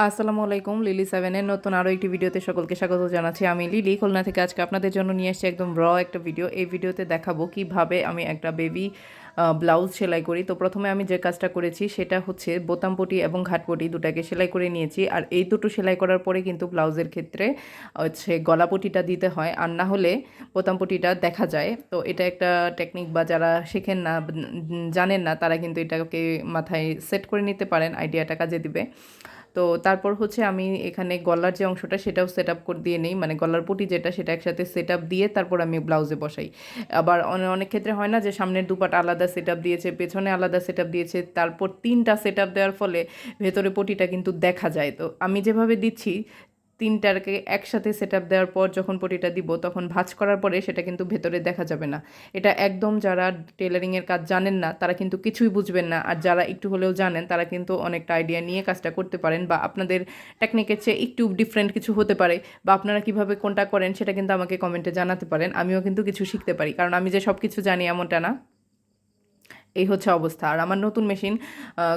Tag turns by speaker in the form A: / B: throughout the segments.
A: আসসালামু আলাইকুম, লিলি 7 এর নতুন আরও একটি ভিডিওতে সকলকে স্বাগত জানাচ্ছি। আমি লিলি খুলনা থেকে আজকে আপনাদের জন্য নিয়ে এসেছি একদম একটা ভিডিও। এই ভিডিওতে দেখাবো কিভাবে আমি একটা বেবি ব্লাউজ সেলাই করি। তো প্রথমে আমি যে কাজটা করেছি সেটা হচ্ছে বোতাম পটি এবং ঘাটপটি দুটাকে সেলাই করে নিয়েছি। আর এই দুটো সেলাই করার পরে কিন্তু ব্লাউজের ক্ষেত্রে হচ্ছে গলাপটিটা দিতে হয়, আর না হলে বোতাম পটিটা দেখা যায়। তো এটা একটা টেকনিক, বা যারা শেখেন না, জানেন না, তারা কিন্তু এটাকে মাথায় সেট করে নিতে পারেন, আইডিয়াটা কাজে দিবে। তো তারপর হচ্ছে আমি এখানে গলার যে অংশটা সেটাও সেট আপ করে দিয়ে নেই, মানে গলার পটি যেটা সেটা একসাথে সেট আপ দিয়ে তারপর আমি ব্লাউজে বসাই। আবার অনেক ক্ষেত্রে হয় না যে সামনের দুপাটা আলাদা সেট আপ দিয়েছে, পেছনে আলাদা সেট আপ দিয়েছে, তারপর তিনটা সেট আপ দেওয়ার ফলে ভেতরে পটিটা কিন্তু দেখা যায়। তো আমি যেভাবে দিচ্ছি, তিনটাকে একসাথে সেট আপ দেওয়ার পর যখন পটিটা দিব তখন ভাঁজ করার পরে সেটা কিন্তু ভেতরে দেখা যাবে না। এটা একদম যারা টেলারিংয়ের কাজ জানেন না তারা কিন্তু কিছুই বুঝবেন না, আর যারা একটু হলেও জানেন তারা কিন্তু অনেকটা আইডিয়া নিয়ে কাজটা করতে পারেন, বা আপনাদের টেকনিকের চেয়ে একটু ডিফারেন্ট কিছু হতে পারে, বা আপনারা কিভাবে কোনটা করেন সেটা কিন্তু আমাকে কমেন্টে জানাতে পারেন। আমিও কিন্তু কিছু শিখতে পারি, কারণ আমি যে সব কিছু জানি এমনটা না। এই হচ্ছে অবস্থা। আর আমার নতুন মেশিন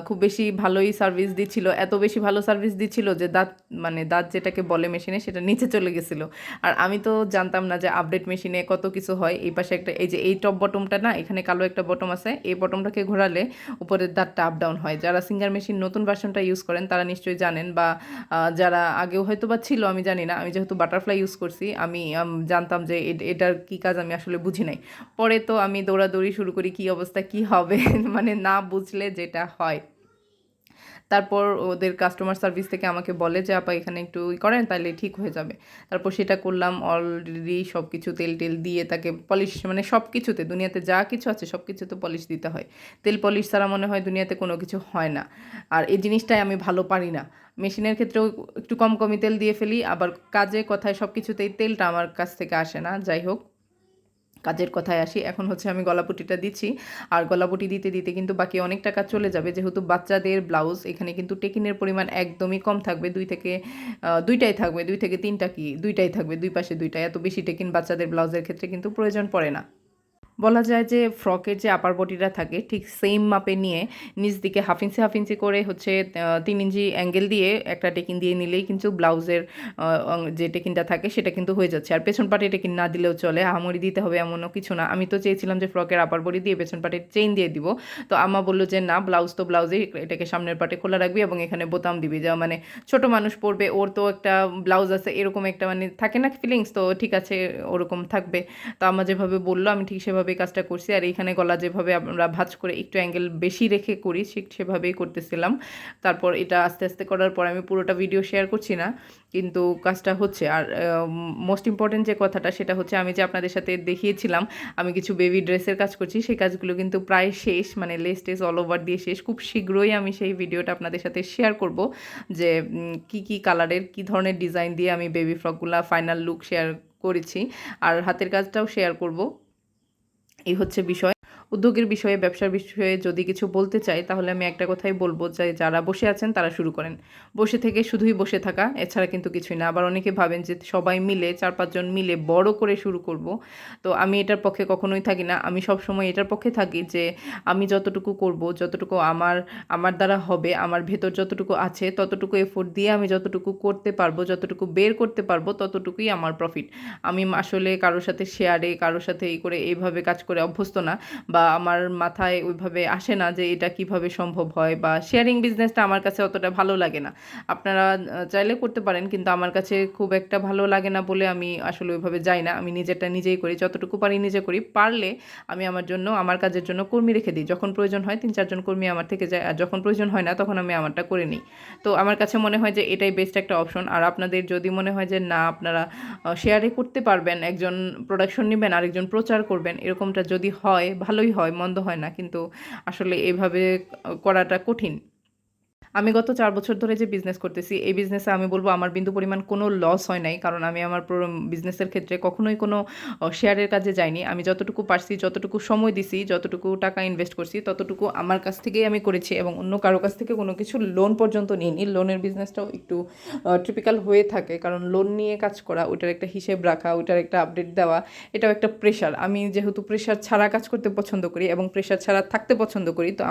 A: খুব বেশি ভালোই সার্ভিস দিচ্ছিল, এত বেশি ভালো সার্ভিস দিচ্ছিল যে দাঁত যেটাকে বলে মেশিনে সেটা নিচে চলে গেছিলো। আর আমি তো জানতাম না যে আপডেট মেশিনে কত কিছু হয়। এই পাশে একটা, এই যে এই টপ বটমটা না, এখানে কালো একটা বটম আছে, এই বটমটাকে ঘোরালে উপরের দাঁতটা আপ ডাউন হয়। যারা সিঙ্গার মেশিন নতুন ভার্সনটা ইউজ করেন তারা নিশ্চয়ই জানেন, বা যারা আগেও হয়তো বা ছিল, আমি জানি না। আমি যেহেতু বাটারফ্লাই ইউজ করছি, আমি জানতাম যে এটার কী কাজ আমি আসলে বুঝি নাই। পরে তো আমি দৌড়াদৌড়ি শুরু করি, কী অবস্থা কী হবে মানে না বুঝলে যেটা হয়। তারপর ওদের কাস্টমার সার্ভিস থেকে আমাকে বলে যে আপা এখানে একটু করেন তাহলে ঠিক হয়ে যাবে। তারপর সেটা করলাম। অলরেডি সব কিছু তেল টেল দিয়ে তাকে পলিশ, মানে সব কিছুতে, দুনিয়াতে যা কিছু আছে সব কিছুতে পলিশ দিতে হয়। তেল পলিশ ছাড়া মনে হয় দুনিয়াতে কোনো কিছু হয় না। আর এই জিনিসটাই আমি ভালো পারি না। মেশিনের ক্ষেত্রেও একটু কম কমই তেল দিয়ে ফেলি, আবার কাজে কথায় সব কিছুতেই তেলটা আমার কাছ থেকে আসে না। যাই হোক, কাজের কথায় আসি। এখন হচ্ছে আমি গলাপুটিটা দিচ্ছি, আর গলাপুটি দিতে দিতে কিন্তু বাকি অনেক টাকা চলে যাবে, যেহেতু বাচ্চাদের ব্লাউজ। এখানে কিন্তু টেকিনের পরিমাণ একদমই কম থাকবে, দুইটাই থাকবে, 2 থেকে 3টা, কি দুইটাই থাকবে, দুই পাশে দুইটা। এত বেশি টেকিন বাচ্চাদের ব্লাউজের ক্ষেত্রে কিন্তু প্রয়োজন পড়ে না। বলা যায় যে ফ্রকের যে আপার বডিটা থাকে ঠিক সেম মাপে নিয়ে নিচ দিকে হাফ ইঞ্চি করে হচ্ছে 3 ইঞ্চি অ্যাঙ্গেল দিয়ে একটা টেকিন দিয়ে নিলেই কিন্তু ব্লাউজের যে টেকিনটা থাকে সেটা কিন্তু হয়ে যাচ্ছে। আর পেছন পাটে টেকিন না দিলেও চলে, আহামরি দিতে হবে এমনও কিছু না। আমি তো চেয়েছিলাম যে ফ্রকের আপার বডি দিয়ে পেছন পাটে চেইন দিয়ে দিব, তো আম্মা বললো যে না, ব্লাউজ তো ব্লাউজেই, এটাকে সামনের পাটে খোলা রাখবি এবং এখানে বোতাম দিবি, যা মানে ছোট মানুষ পরবে, ওর তো একটা ব্লাউজ আছে, এরকম একটা মানে থাকে না ফিলিংস, তো ঠিক আছে ওরকম থাকবে। তো আম্মা যেভাবে বললো আমি ঠিক সেভাবেই কাজটা করছি। আর এইখানে গলা যেভাবে আমরা ভাঁজ করে একটু অ্যাঙ্গেল বেশি রেখে করি ঠিক সেভাবেই করতেছিলাম। তারপর এটা আস্তে আস্তে করার পর আমি পুরোটা ভিডিও শেয়ার করছি না, কিন্তু কাজটা হচ্ছে। আর মোস্ট ইম্পর্টেন্ট যে কথাটা সেটা হচ্ছে, আমি যে আপনাদের সাথে দেখিয়েছিলাম আমি কিছু বেবি ড্রেসের কাজ করছি, সেই কাজগুলো কিন্তু প্রায় শেষ, মানে লেস টেস অল ওভার দিয়ে শেষ। খুব শীঘ্রই আমি সেই ভিডিওটা আপনাদের সাথে শেয়ার করব, যে কি কালারের কি ধরনের ডিজাইন দিয়ে আমি বেবি ফ্রকগুলা ফাইনাল লুক শেয়ার করেছি, আর হাতের কাজটাও শেয়ার করব। এই হচ্ছে বিষয়। উদ্যোগের বিষয়ে, ব্যবসার বিষয়ে যদি কিছু বলতে চাই তাহলে আমি একটা কথাই বলবো, যে যারা বসে আছেন তারা শুরু করেন। বসে থেকে শুধুই বসে থাকা, এছাড়া কিন্তু কিছুই না। আবার অনেকে ভাবেন যে সবাই মিলে 4-5 জন মিলে বড় করে শুরু করব, তো আমি এটার পক্ষে কখনোই থাকি না। আমি সব সময় এটার পক্ষে থাকি যে আমি যতটুকু করব, যতটুকু আমার দ্বারা হবে, আমার ভেতর যতটুকু আছে ততটুকু এফোর্ট দিয়ে আমি যতটুকু করতে পারবো, যতটুকু বের করতে পারবো, ততটুকুই আমার প্রফিট। আমি আসলে কারোর সাথে শেয়ারে, কারোর সাথে এই করে এইভাবে কাজ করে অভ্যস্ত না, বা আমার মাথায় ওইভাবে আসে না যে এটা কিভাবে সম্ভব হয়, বা শেয়ারিং বিজনেসটা আমার কাছে অতটা ভালো লাগে না। আপনারা চাইলে করতে পারেন, কিন্তু আমার কাছে খুব একটা ভালো লাগে না বলে আমি আসলে ওইভাবে যাই না। আমি নিজেরটা নিজেই করি, যতটুকু পারি নিজে করি। পারলে আমি আমার কাজের জন্য কর্মী রেখে দিই। যখন প্রয়োজন হয় 3-4 জন কর্মী আমার থেকে যায়, আর যখন প্রয়োজন হয় না তখন আমি আমারটা করে নিই। তো আমার কাছে মনে হয় যে এটাই বেস্ট একটা অপশন। আর আপনাদের যদি মনে হয় যে না, আপনারা শেয়ারে করতে পারবেন, একজন প্রোডাকশন নেবেন আরেকজন প্রচার করবেন, এরকমটা যদি হয় ভালোই হয়, মন্দ হয় না, কিন্তু আসলে এভাবে করাটা কঠিন। আমি গত 4 বছর ধরে যে বিজনেস করতেছি, এই বিজনেসে আমি বলব আমার বিন্দু পরিমাণ কোনো লস হয় নাই। কারণ আমি আমার বিজনেসের ক্ষেত্রে কখনোই কোনো শেয়ারের কাজে যাইনি। আমি যতটুকু পারছি, যতটুকু সময় দিছি, যতটুকু টাকা ইনভেস্ট করছি, ততটুকু আমার কাছ থেকেই আমি করেছি, এবং অন্য কারো কাছ থেকে কোনো কিছু লোন পর্যন্ত নিইনি। লোনের বিজনেসটাও একটু টিপিক্যাল হয়ে থাকে, কারণ লোন নিয়ে কাজ করা, ওটার একটা হিসেব রাখা, ওটার একটা আপডেট দেওয়া, এটাও একটা প্রেশার। আমি যেহেতু প্রেশার ছাড়া কাজ করতে পছন্দ করি এবং প্রেশার ছাড়া থাকতে পছন্দ করি, তো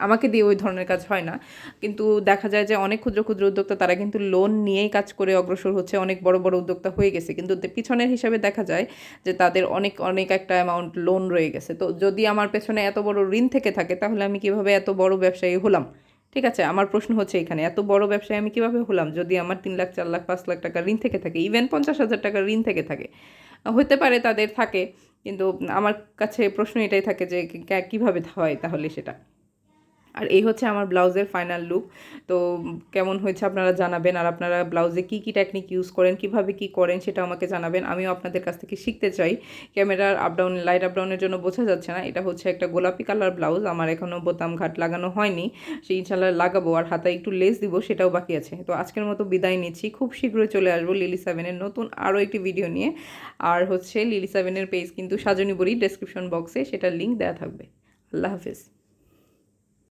A: আমাকে দিয়ে ওই ধরনের কাজ হয় না। কিন্তু কিন্তু দেখা যায় যে অনেক ক্ষুদ্র ক্ষুদ্র উদ্যোক্তা তারা কিন্তু লোন নিয়েই কাজ করে অগ্রসর হচ্ছে, অনেক বড় বড় উদ্যোক্তা হয়ে গেছে, কিন্তু পিছনের হিসাবে দেখা যায় যে তাদের অনেক অনেক একটা অ্যামাউন্ট লোন রয়ে গেছে। তো যদি আমার পেছনে এত বড় ঋণ থেকে থাকে তাহলে আমি কিভাবে এত বড় ব্যবসায়ী হলাম? ঠিক আছে, আমার প্রশ্ন হচ্ছে এখানে, এত বড় ব্যবসায়ী আমি কিভাবে হলাম যদি আমার 3 লাখ 4 লাখ 5 লাখ টাকা ঋণ থেকে থাকে, ইভেন 50,000 টাকা ঋণ থেকে থাকে? হতে পারে তাদের থাকে, কিন্তু আমার কাছে প্রশ্ন এটাই থাকে যে কিভাবে হয় তাহলে সেটা। আর এই হচ্ছে আমার ব্লাউজের ফাইনাল লুক। তো কেমন হয়েছে আপনারা জানাবেন, আর আপনারা ব্লাউজে কী কী টেকনিক ইউজ করেন, কিভাবে কি করেন সেটা আমাকে জানাবেন। আমিও আপনাদের কাছ থেকে শিখতে চাই। ক্যামেরার আপডাউন, লাইট আপডাউনের জন্য বোঝা যাচ্ছে না, এটা হচ্ছে একটা গোলাপি কালার ব্লাউজ। আমার এখনও বোতাম ঘাট লাগানো হয়নি, সেই ইনশাল্লাহ লাগাবো, আর হাতায় একটু লেস দিব, সেটাও বাকি আছে। তো আজকের মতো বিদায় নিচ্ছি, খুব শীঘ্রই চলে আসবো লিলি 7-এর নতুন আরও একটি ভিডিও নিয়ে। আর হচ্ছে লিলি 7-এর পেজ কিন্তু সাজনী বুড়ি, ডেসক্রিপশন বক্সে সেটার লিঙ্ক দেওয়া থাকবে। আল্লাহ হাফেজ।